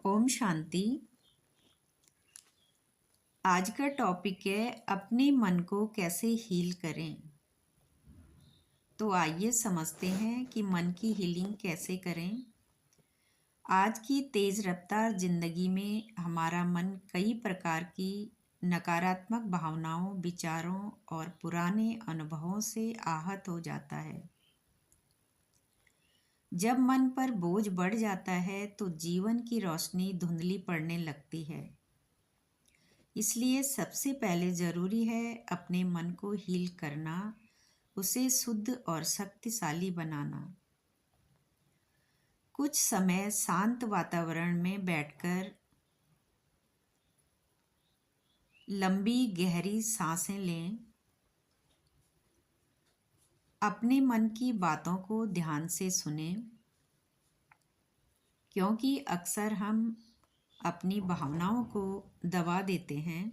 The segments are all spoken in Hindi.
ओम शांति। आज का टॉपिक है अपने मन को कैसे हील करें। तो आइए समझते हैं कि मन की हीलिंग कैसे करें। आज की तेज़ रफ्तार ज़िंदगी में हमारा मन कई प्रकार की नकारात्मक भावनाओं, विचारों और पुराने अनुभवों से आहत हो जाता है। जब मन पर बोझ बढ़ जाता है तो जीवन की रोशनी धुंधली पड़ने लगती है। इसलिए सबसे पहले ज़रूरी है अपने मन को हील करना, उसे शुद्ध और शक्तिशाली बनाना। कुछ समय शांत वातावरण में बैठकर लंबी गहरी सांसें लें। अपने मन की बातों को ध्यान से सुनें, क्योंकि अक्सर हम अपनी भावनाओं को दबा देते हैं।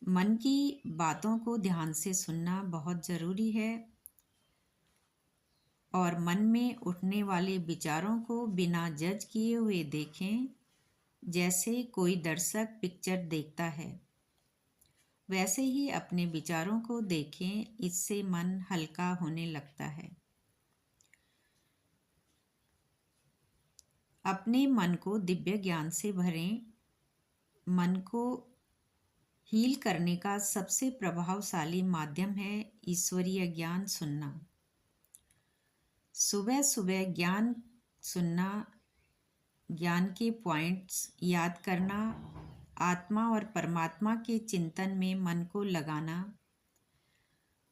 मन की बातों को ध्यान से सुनना बहुत ज़रूरी है और मन में उठने वाले विचारों को बिना जज किए हुए देखें। जैसे कोई दर्शक पिक्चर देखता है, वैसे ही अपने विचारों को देखें। इससे मन हल्का होने लगता है। अपने मन को दिव्य ज्ञान से भरें। मन को हील करने का सबसे प्रभावशाली माध्यम है ईश्वरीय ज्ञान सुनना। सुबह सुबह ज्ञान सुनना, ज्ञान के पॉइंट्स याद करना, आत्मा और परमात्मा के चिंतन में मन को लगाना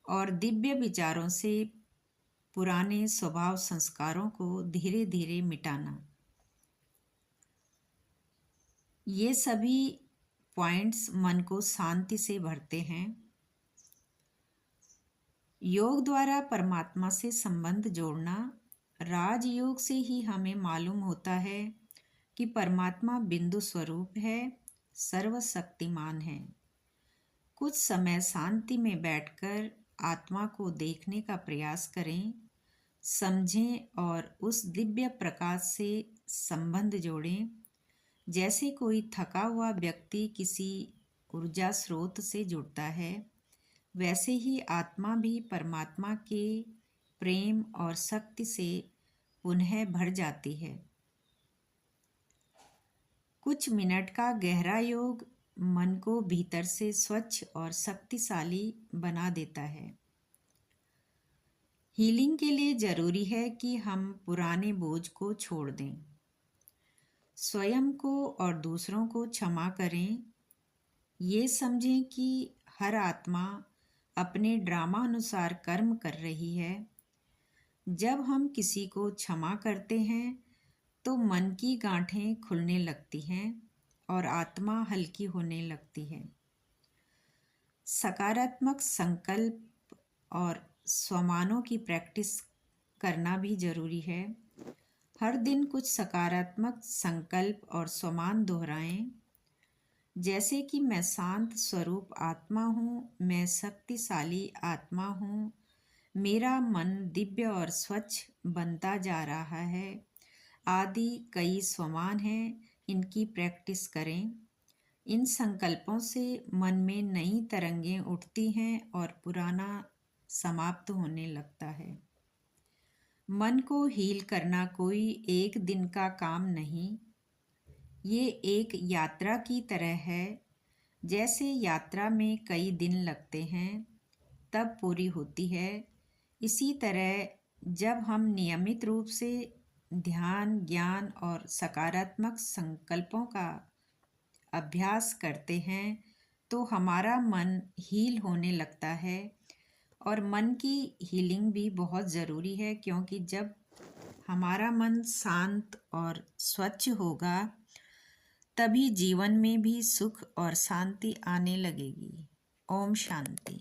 और दिव्य विचारों से पुराने स्वभाव संस्कारों को धीरे धीरे मिटाना। ये सभी पॉइंट्स मन को शांति से भरते हैं। योग द्वारा परमात्मा से संबंध जोड़ना। राजयोग से ही हमें मालूम होता है कि परमात्मा बिंदु स्वरूप है, सर्वशक्तिमान है। कुछ समय शांति में बैठकर आत्मा को देखने का प्रयास करें, समझें और उस दिव्य प्रकाश से संबंध जोड़ें। जैसे कोई थका हुआ व्यक्ति किसी ऊर्जा स्रोत से जुड़ता है, वैसे ही आत्मा भी परमात्मा के प्रेम और शक्ति से पुनः भर जाती है। कुछ मिनट का गहरा योग मन को भीतर से स्वच्छ और शक्तिशाली बना देता है। हीलिंग के लिए ज़रूरी है कि हम पुराने बोझ को छोड़ दें, स्वयं को और दूसरों को क्षमा करें। ये समझें कि हर आत्मा अपने ड्रामा अनुसार कर्म कर रही है। जब हम किसी को क्षमा करते हैं तो मन की गांठें खुलने लगती हैं और आत्मा हल्की होने लगती है। सकारात्मक संकल्प और स्वमानों की प्रैक्टिस करना भी ज़रूरी है। हर दिन कुछ सकारात्मक संकल्प और स्वमान दोहराएं, जैसे कि मैं शांत स्वरूप आत्मा हूँ, मैं शक्तिशाली आत्मा हूँ, मेरा मन दिव्य और स्वच्छ बनता जा रहा है, आदि कई स्वमान हैं। इनकी प्रैक्टिस करें। इन संकल्पों से मन में नई तरंगें उठती हैं और पुराना समाप्त होने लगता है। मन को हील करना कोई एक दिन का काम नहीं, ये एक यात्रा की तरह है। जैसे यात्रा में कई दिन लगते हैं तब पूरी होती है, इसी तरह जब हम नियमित रूप से ध्यान, ज्ञान और सकारात्मक संकल्पों का अभ्यास करते हैं तो हमारा मन हील होने लगता है। और मन की हीलिंग भी बहुत ज़रूरी है, क्योंकि जब हमारा मन शांत और स्वच्छ होगा तभी जीवन में भी सुख और शांति आने लगेगी। ओम शांति।